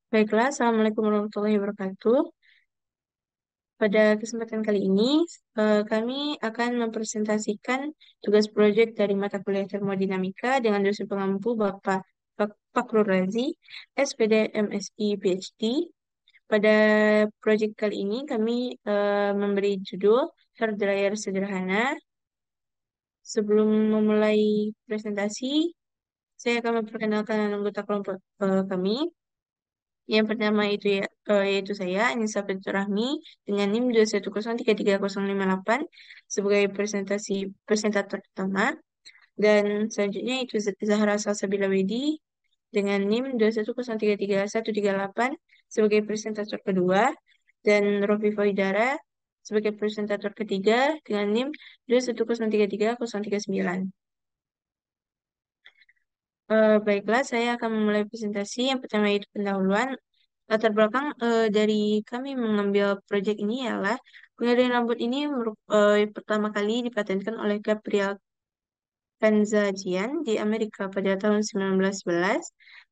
Baiklah, Assalamualaikum warahmatullahi wabarakatuh. Pada kesempatan kali ini, kami akan mempresentasikan tugas proyek dari mata kuliah termodinamika dengan dosen pengampu Bapak Fakrul Razi, SPD, MSI, PhD. Pada proyek kali ini, kami memberi judul hair dryer sederhana. Sebelum memulai presentasi, saya akan memperkenalkan anggota kelompok kami. Yang pertama yaitu saya, Anissa Rahmi, dengan NIM 210335058 sebagai presentator pertama. Dan selanjutnya itu Zahra Salsabila Wedi dengan NIM 210333138 sebagai presentator kedua. Dan Rofi Faidara sebagai presentator ketiga dengan NIM 210333039. Baiklah, saya akan memulai presentasi. Yang pertama itu pendahuluan. Latar belakang dari kami mengambil proyek ini ialah pengering rambut ini pertama kali dipatenkan oleh Gabriel Panzajian di Amerika pada tahun 1911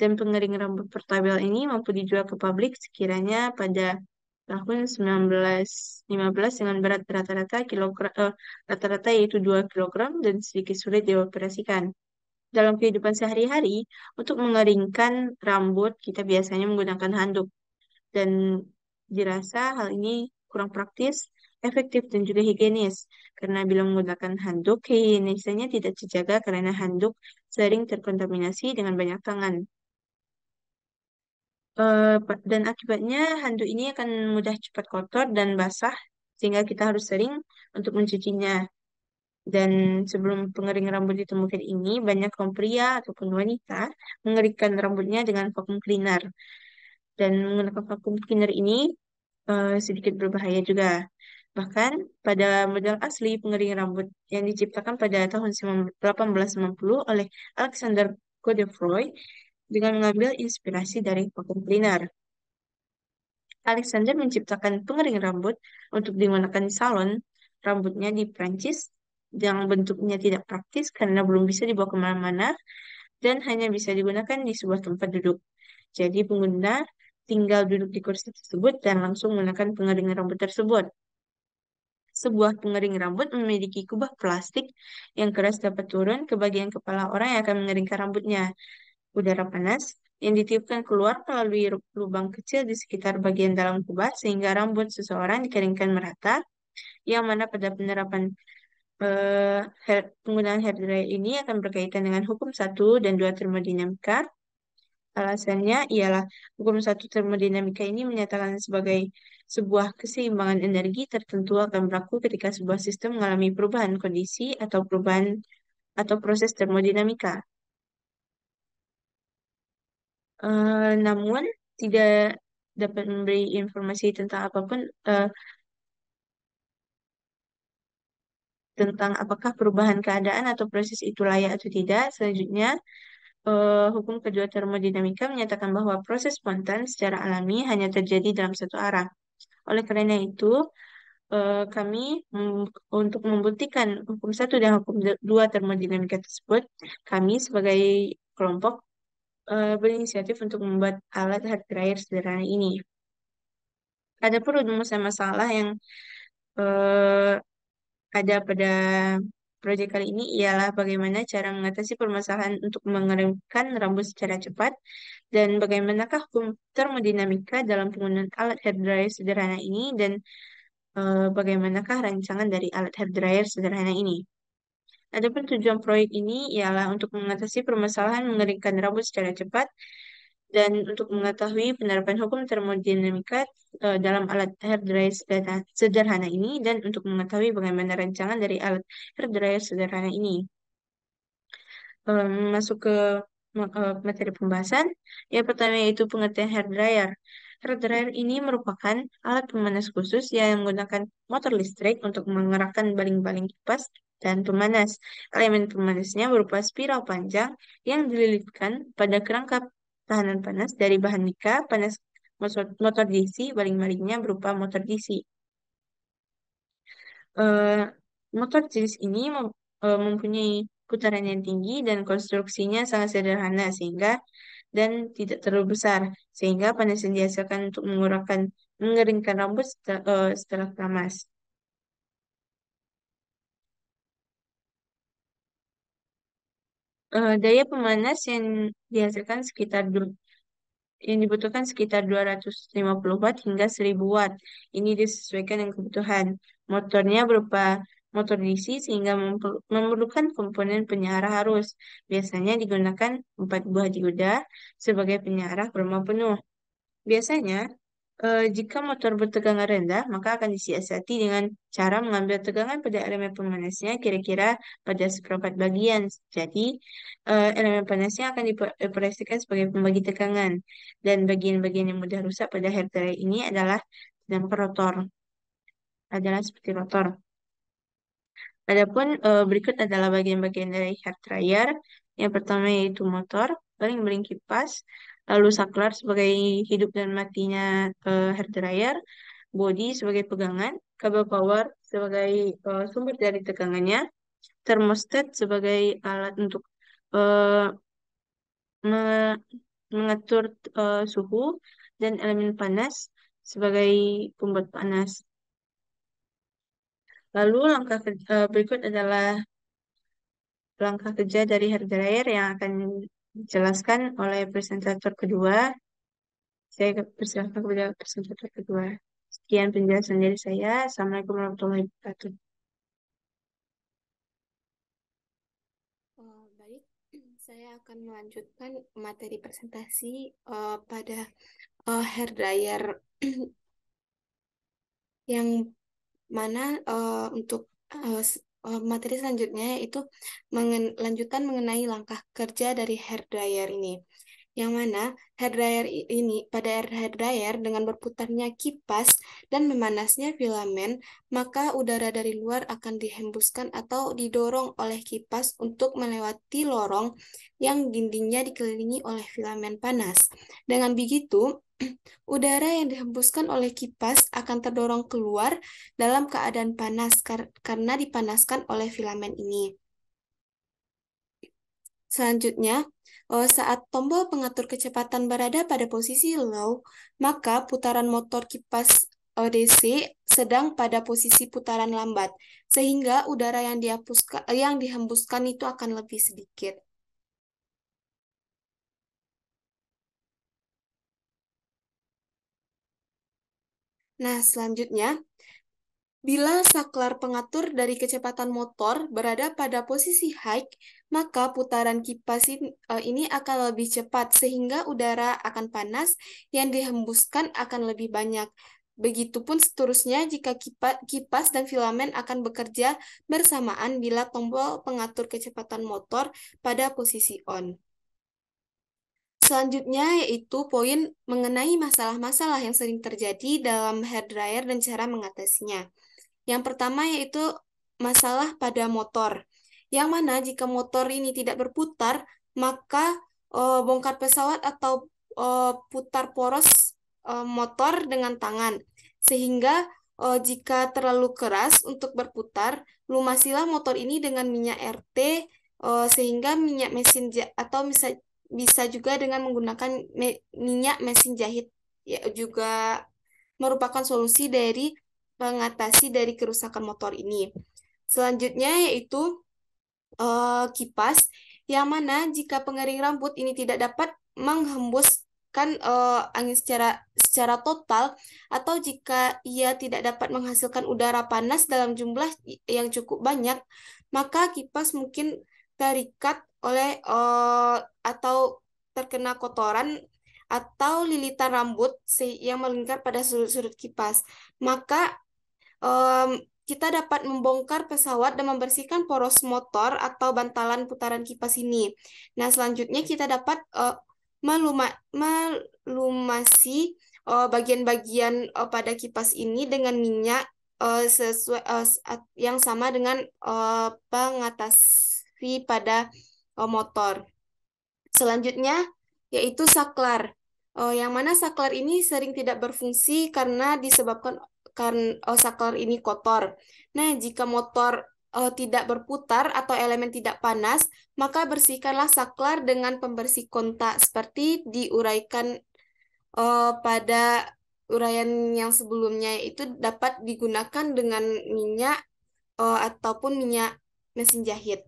dan pengering rambut portabel ini mampu dijual ke publik sekiranya pada tahun 1915 dengan berat rata-rata yaitu 2 kilogram dan sedikit sulit dioperasikan. Dalam kehidupan sehari-hari, untuk mengeringkan rambut kita biasanya menggunakan handuk dan dirasa hal ini kurang praktis, efektif, dan juga higienis. Karena bila menggunakan handuk, higienisnya tidak terjaga karena handuk sering terkontaminasi dengan banyak tangan. Dan akibatnya handuk ini akan mudah cepat kotor dan basah, sehingga kita harus sering untuk mencucinya. Dan sebelum pengering rambut ditemukan ini, banyak kaum pria ataupun wanita mengeringkan rambutnya dengan vacuum cleaner. Dan menggunakan vacuum cleaner ini sedikit berbahaya juga. Bahkan pada model asli pengering rambut yang diciptakan pada tahun 1890 oleh Alexander Godefroy dengan mengambil inspirasi dari vacuum cleaner. Alexander menciptakan pengering rambut untuk digunakan di salon rambutnya di Prancis yang bentuknya tidak praktis karena belum bisa dibawa kemana-mana dan hanya bisa digunakan di sebuah tempat duduk. Jadi pengguna tinggal duduk di kursi tersebut dan langsung menggunakan pengering rambut tersebut. Sebuah pengering rambut memiliki kubah plastik yang keras dapat turun ke bagian kepala orang yang akan mengeringkan rambutnya. Udara panas yang ditiupkan keluar melalui lubang kecil di sekitar bagian dalam kubah sehingga rambut seseorang dikeringkan merata, yang mana pada penerapan penggunaan hair dryer ini akan berkaitan dengan hukum satu dan 2 termodinamika. Alasannya ialah hukum satu termodinamika ini menyatakan sebagai sebuah keseimbangan energi tertentu akan berlaku ketika sebuah sistem mengalami perubahan kondisi atau perubahan atau proses termodinamika. Namun tidak dapat memberi informasi tentang apapun tentang apakah perubahan keadaan atau proses itu layak atau tidak. Selanjutnya, hukum kedua termodinamika menyatakan bahwa proses spontan secara alami hanya terjadi dalam satu arah. Oleh karena itu, kami untuk membuktikan hukum satu dan hukum dua termodinamika tersebut, kami sebagai kelompok berinisiatif untuk membuat alat hair dryer sederhana ini. Ada pun rumus masalah yang eh, ada pada proyek kali ini ialah bagaimana cara mengatasi permasalahan untuk mengeringkan rambut secara cepat dan bagaimanakah hukum termodinamika dalam penggunaan alat hair dryer sederhana ini dan bagaimanakah rancangan dari alat hair dryer sederhana ini. Adapun tujuan proyek ini ialah untuk mengatasi permasalahan mengeringkan rambut secara cepat dan untuk mengetahui penerapan hukum termodinamika dalam alat hair dryer sederhana ini dan untuk mengetahui bagaimana rancangan dari alat hair dryer sederhana ini. Masuk ke materi pembahasan. Yang pertama yaitu pengertian hair dryer. Hair dryer ini merupakan alat pemanas khusus yang menggunakan motor listrik untuk mengerahkan baling-baling kipas dan pemanas. Elemen pemanasnya berupa spiral panjang yang dililitkan pada kerangka tahanan panas dari bahan nika. Panas motor DC, baling-balingnya berupa motor DC. Eh, Motor jenis ini mempunyai putaran yang tinggi dan konstruksinya sangat sederhana sehingga dan tidak terlalu besar, sehingga panas yang dihasilkan untuk mengeringkan rambut setelah keramas. Daya pemanas dihasilkan sekitar yang dibutuhkan sekitar 250 watt hingga 1000 watt. Ini disesuaikan dengan kebutuhan. Motornya berupa motor DC sehingga memerlukan komponen penyiarah arus. Biasanya digunakan 4 buah dioda sebagai penyiarah gelombang penuh. Biasanya, jika motor bertegangan rendah, maka akan disiasati dengan cara mengambil tegangan pada elemen pemanasnya kira-kira pada seperempat bagian. Jadi, elemen panasnya akan dioperasikan sebagai pembagi tegangan. Dan bagian-bagian yang mudah rusak pada hair dryer ini adalah dinamika rotor, adalah seperti rotor. Adapun berikut adalah bagian-bagian dari hair dryer. Yang pertama yaitu motor, baling-baling kipas, lalu saklar sebagai hidup dan matinya hair dryer, body sebagai pegangan, kabel power sebagai sumber dari tegangannya, termostat sebagai alat untuk eh, me- mengatur suhu, dan elemen panas sebagai pembuat panas. Lalu berikut adalah langkah kerja dari hair dryer yang akan dijelaskan oleh presentator kedua. Saya persilakan kepada presentator kedua. Sekian penjelasan dari saya. Assalamualaikum warahmatullahi wabarakatuh. Baik, saya akan melanjutkan materi presentasi pada hair dryer yang mana untuk materi selanjutnya yaitu lanjutan mengenai langkah kerja dari hair dryer ini. Yang mana hair dryer ini pada hair dryer dengan berputarnya kipas dan memanasnya filamen, maka udara dari luar akan dihembuskan atau didorong oleh kipas untuk melewati lorong yang dindingnya dikelilingi oleh filamen panas. Dengan begitu, udara yang dihembuskan oleh kipas akan terdorong keluar dalam keadaan panas karena dipanaskan oleh filamen ini. Selanjutnya, saat tombol pengatur kecepatan berada pada posisi low, maka putaran motor kipas DC sedang pada posisi putaran lambat, sehingga udara yang dihembuskan itu akan lebih sedikit. Nah, selanjutnya, bila saklar pengatur dari kecepatan motor berada pada posisi high, maka putaran kipas ini akan lebih cepat sehingga udara akan panas yang dihembuskan akan lebih banyak. Begitupun seterusnya jika kipas dan filamen akan bekerja bersamaan bila tombol pengatur kecepatan motor pada posisi on. Selanjutnya yaitu poin mengenai masalah-masalah yang sering terjadi dalam hair dryer dan cara mengatasinya. Yang pertama yaitu masalah pada motor, yang mana jika motor ini tidak berputar, maka bongkar pesawat atau putar poros motor dengan tangan. Sehingga jika terlalu keras untuk berputar, lumasilah motor ini dengan minyak RT, sehingga minyak mesin atau bisa juga dengan menggunakan minyak mesin jahit, ya juga merupakan solusi dari mengatasi dari kerusakan motor ini. Selanjutnya yaitu kipas, yang mana jika pengering rambut ini tidak dapat menghembuskan angin secara total, atau jika ia tidak dapat menghasilkan udara panas dalam jumlah yang cukup banyak, maka kipas mungkin terikat oleh atau terkena kotoran atau lilitan rambut yang melingkar pada sudut-sudut kipas. Maka kita dapat membongkar pesawat dan membersihkan poros motor atau bantalan putaran kipas ini. Nah, selanjutnya kita dapat melumasi bagian-bagian pada kipas ini dengan minyak sesuai yang sama dengan pengatasi pada motor. Selanjutnya yaitu saklar. Yang mana saklar ini sering tidak berfungsi karena disebabkan saklar ini kotor. Nah, jika motor tidak berputar atau elemen tidak panas, maka bersihkanlah saklar dengan pembersih kontak seperti diuraikan pada uraian yang sebelumnya, itu dapat digunakan dengan minyak ataupun minyak mesin jahit.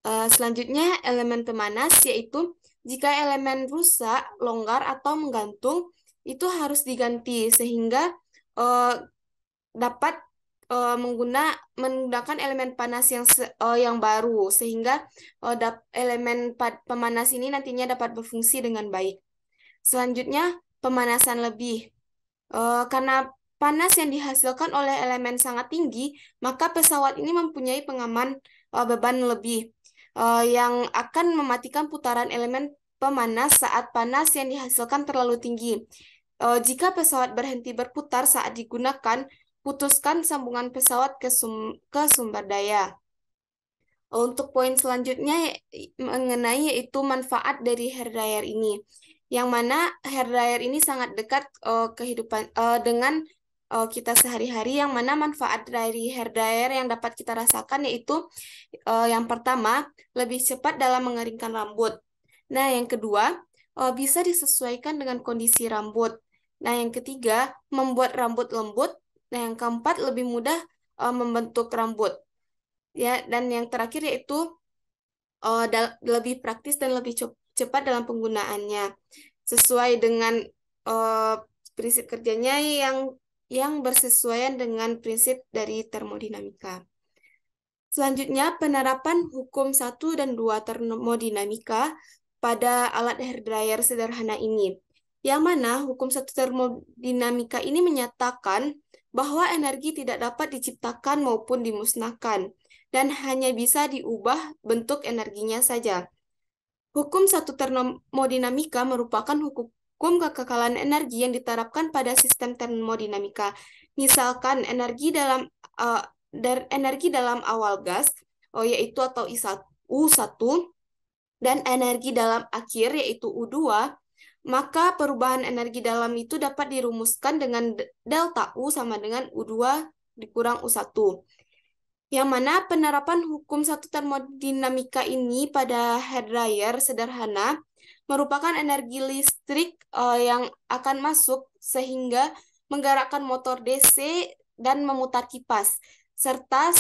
Selanjutnya elemen pemanas, yaitu jika elemen rusak, longgar atau menggantung itu harus diganti sehingga eh, dapat menggunakan elemen panas yang baru sehingga elemen pemanas ini nantinya dapat berfungsi dengan baik. Selanjutnya pemanasan lebih. Karena panas yang dihasilkan oleh elemen sangat tinggi, maka pesawat ini mempunyai pengaman beban lebih yang akan mematikan putaran elemen pemanas saat panas yang dihasilkan terlalu tinggi. Jika pesawat berhenti berputar saat digunakan, putuskan sambungan pesawat ke sumber daya. Untuk poin selanjutnya mengenai yaitu manfaat dari hair dryer ini, yang mana hair dryer ini sangat dekat dengan kita sehari-hari, yang mana manfaat dari hair dryer yang dapat kita rasakan yaitu yang pertama, lebih cepat dalam mengeringkan rambut. Nah, yang kedua, bisa disesuaikan dengan kondisi rambut. Nah, yang ketiga, membuat rambut lembut. Nah, yang keempat, lebih mudah membentuk rambut. Ya, dan yang terakhir yaitu lebih praktis dan lebih cepat dalam penggunaannya. Sesuai dengan uh, prinsip kerjanya yang bersesuaian dengan prinsip dari termodinamika. Selanjutnya, penerapan hukum 1 dan 2 termodinamika pada alat hair dryer sederhana ini. Yang mana hukum 1 termodinamika ini menyatakan bahwa energi tidak dapat diciptakan maupun dimusnahkan, dan hanya bisa diubah bentuk energinya saja. Hukum 1 termodinamika merupakan hukum kekekalan energi yang diterapkan pada sistem termodinamika. Misalkan energi dalam awal gas, yaitu atau U1, dan energi dalam akhir, yaitu U2, maka perubahan energi dalam itu dapat dirumuskan dengan delta U sama dengan U2 dikurang U1. Yang mana penerapan hukum 1 termodinamika ini pada hair dryer sederhana merupakan energi listrik yang akan masuk sehingga menggerakkan motor DC dan memutar kipas, serta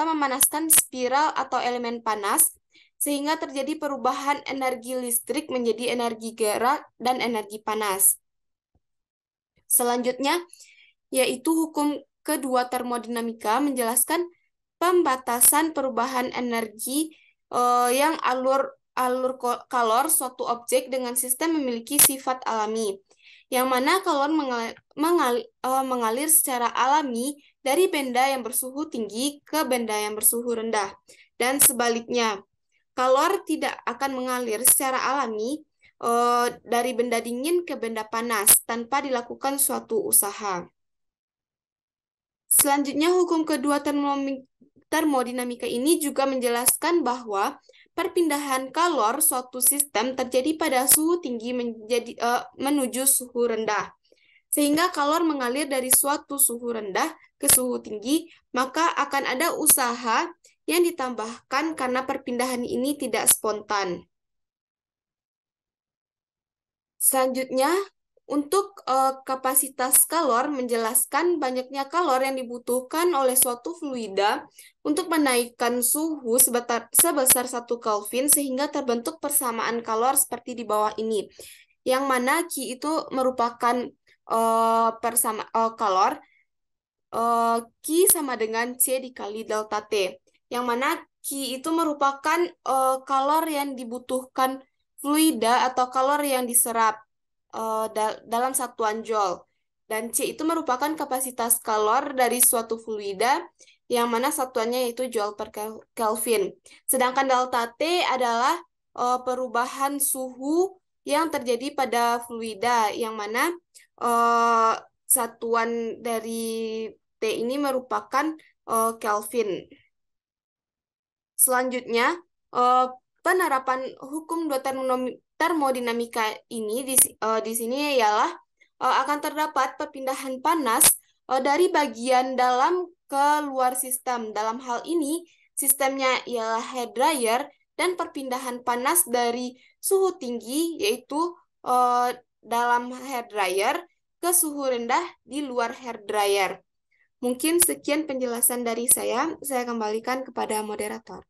memanaskan spiral atau elemen panas sehingga terjadi perubahan energi listrik menjadi energi gerak dan energi panas. Selanjutnya, yaitu hukum kedua termodinamika menjelaskan pembatasan perubahan energi yang alur kalor suatu objek dengan sistem memiliki sifat alami, yang mana kalor mengalir secara alami dari benda yang bersuhu tinggi ke benda yang bersuhu rendah, dan sebaliknya. Kalor tidak akan mengalir secara alami dari benda dingin ke benda panas tanpa dilakukan suatu usaha. Selanjutnya, hukum kedua termodinamika ini juga menjelaskan bahwa perpindahan kalor suatu sistem terjadi pada suhu tinggi menuju suhu rendah. Sehingga kalor mengalir dari suatu suhu rendah ke suhu tinggi, maka akan ada usaha yang ditambahkan karena perpindahan ini tidak spontan. Selanjutnya, untuk kapasitas kalor menjelaskan banyaknya kalor yang dibutuhkan oleh suatu fluida untuk menaikkan suhu sebesar 1 Kelvin sehingga terbentuk persamaan kalor seperti di bawah ini. Yang mana Q itu merupakan kalor Q sama dengan C dikali delta T. Yang mana Q itu merupakan kalor yang dibutuhkan fluida atau kalor yang diserap dalam satuan joule. Dan C itu merupakan kapasitas kalor dari suatu fluida yang mana satuannya yaitu joule per Kelvin. Sedangkan delta T adalah perubahan suhu yang terjadi pada fluida yang mana satuan dari T ini merupakan Kelvin. Selanjutnya, penerapan hukum 2 termodinamika ini di sini ialah akan terdapat perpindahan panas dari bagian dalam ke luar sistem. Dalam hal ini, sistemnya ialah hair dryer dan perpindahan panas dari suhu tinggi, yaitu dalam hair dryer, ke suhu rendah di luar hair dryer. Mungkin sekian penjelasan dari saya kembalikan kepada moderator.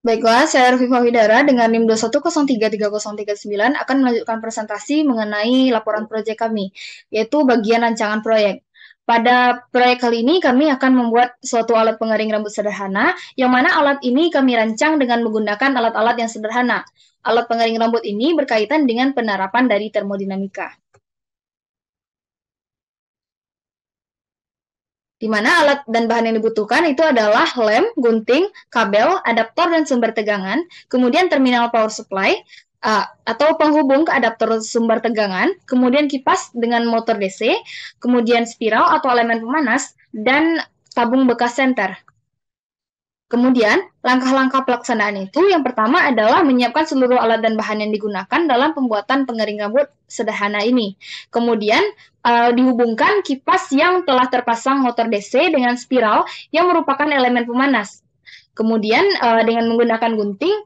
Baiklah, saya Rafifah Widara dengan NIM 210333039 akan melanjutkan presentasi mengenai laporan proyek kami, yaitu bagian rancangan proyek. Pada proyek kali ini, kami akan membuat suatu alat pengering rambut sederhana, yang mana alat ini kami rancang dengan menggunakan alat-alat yang sederhana. Alat pengering rambut ini berkaitan dengan penerapan dari termodinamika, di mana alat dan bahan yang dibutuhkan itu adalah lem, gunting, kabel, adaptor, dan sumber tegangan, kemudian terminal power supply, atau penghubung ke adaptor sumber tegangan, kemudian kipas dengan motor DC, kemudian spiral atau elemen pemanas, dan tabung bekas senter. Kemudian, langkah-langkah pelaksanaan itu yang pertama adalah menyiapkan seluruh alat dan bahan yang digunakan dalam pembuatan pengering rambut sederhana ini. Kemudian, dihubungkan kipas yang telah terpasang motor DC dengan spiral yang merupakan elemen pemanas. Kemudian, dengan menggunakan gunting,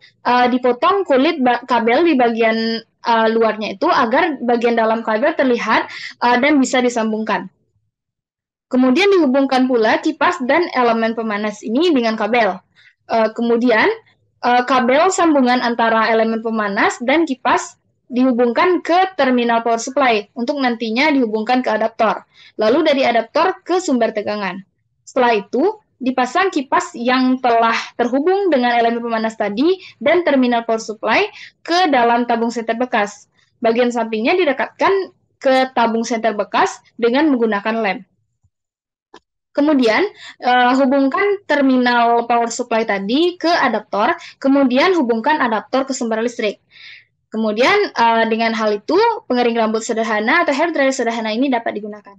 dipotong kulit kabel di bagian luarnya itu agar bagian dalam kabel terlihat dan bisa disambungkan. Kemudian dihubungkan pula kipas dan elemen pemanas ini dengan kabel. Kemudian kabel sambungan antara elemen pemanas dan kipas dihubungkan ke terminal power supply untuk nantinya dihubungkan ke adaptor. Lalu dari adaptor ke sumber tegangan. Setelah itu dipasang kipas yang telah terhubung dengan elemen pemanas tadi dan terminal power supply ke dalam tabung senter bekas. Bagian sampingnya didekatkan ke tabung senter bekas dengan menggunakan lem. Kemudian, hubungkan terminal power supply tadi ke adaptor, kemudian hubungkan adaptor ke sumber listrik. Kemudian, dengan hal itu, pengering rambut sederhana atau hair dryer sederhana ini dapat digunakan.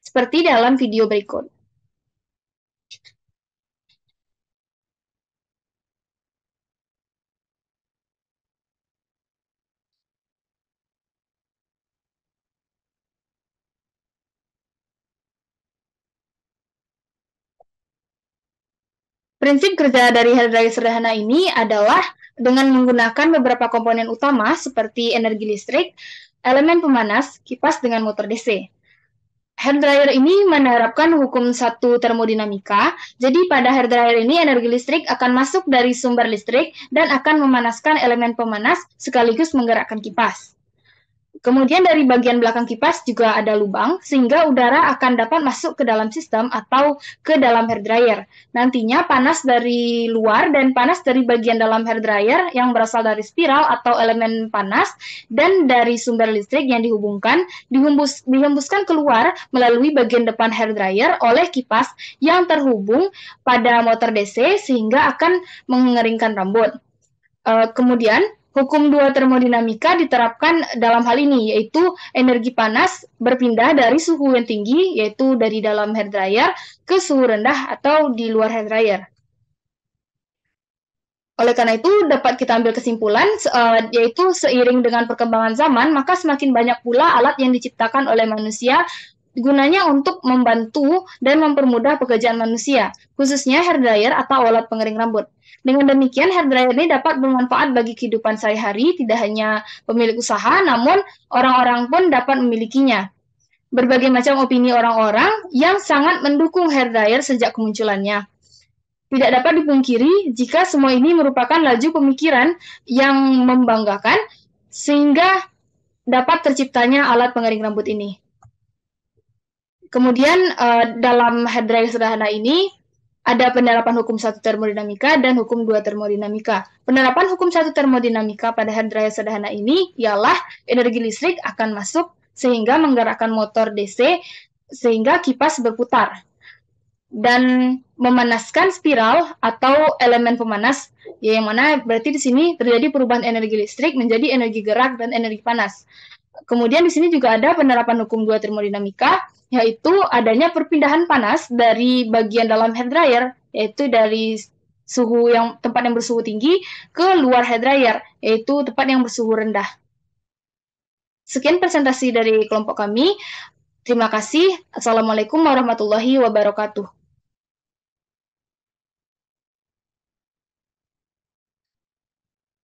Seperti dalam video berikut. Prinsip kerja dari hair dryer sederhana ini adalah dengan menggunakan beberapa komponen utama seperti energi listrik, elemen pemanas, kipas dengan motor DC. Hair dryer ini menerapkan hukum satu termodinamika, jadi pada hair dryer ini energi listrik akan masuk dari sumber listrik dan akan memanaskan elemen pemanas sekaligus menggerakkan kipas. Kemudian dari bagian belakang kipas juga ada lubang, sehingga udara akan dapat masuk ke dalam sistem atau ke dalam hair dryer. Nantinya panas dari luar dan panas dari bagian dalam hair dryer yang berasal dari spiral atau elemen panas dan dari sumber listrik yang dihubungkan dihembuskan keluar melalui bagian depan hair dryer oleh kipas yang terhubung pada motor DC sehingga akan mengeringkan rambut. Kemudian hukum dua termodinamika diterapkan dalam hal ini, yaitu energi panas berpindah dari suhu yang tinggi, yaitu dari dalam hair dryer, ke suhu rendah atau di luar hair dryer. Oleh karena itu, dapat kita ambil kesimpulan, yaitu seiring dengan perkembangan zaman, maka semakin banyak pula alat yang diciptakan oleh manusia, gunanya untuk membantu dan mempermudah pekerjaan manusia, khususnya hair dryer atau alat pengering rambut. Dengan demikian, hair dryer ini dapat bermanfaat bagi kehidupan sehari-hari, tidak hanya pemilik usaha, namun orang-orang pun dapat memilikinya. Berbagai macam opini orang-orang yang sangat mendukung hair dryer sejak kemunculannya. Tidak dapat dipungkiri jika semua ini merupakan laju pemikiran yang membanggakan, sehingga dapat terciptanya alat pengering rambut ini. Kemudian dalam hair dryer sederhana ini, ada penerapan hukum satu termodinamika dan hukum dua termodinamika. Penerapan hukum satu termodinamika pada hair dryer sederhana ini ialah energi listrik akan masuk sehingga menggerakkan motor DC sehingga kipas berputar dan memanaskan spiral atau elemen pemanas, yang mana berarti di sini terjadi perubahan energi listrik menjadi energi gerak dan energi panas. Kemudian di sini juga ada penerapan hukum dua termodinamika, yaitu adanya perpindahan panas dari bagian dalam hair dryer, yaitu dari tempat yang bersuhu tinggi ke luar hair dryer, yaitu tempat yang bersuhu rendah. Sekian presentasi dari kelompok kami. Terima kasih. Assalamualaikum warahmatullahi wabarakatuh.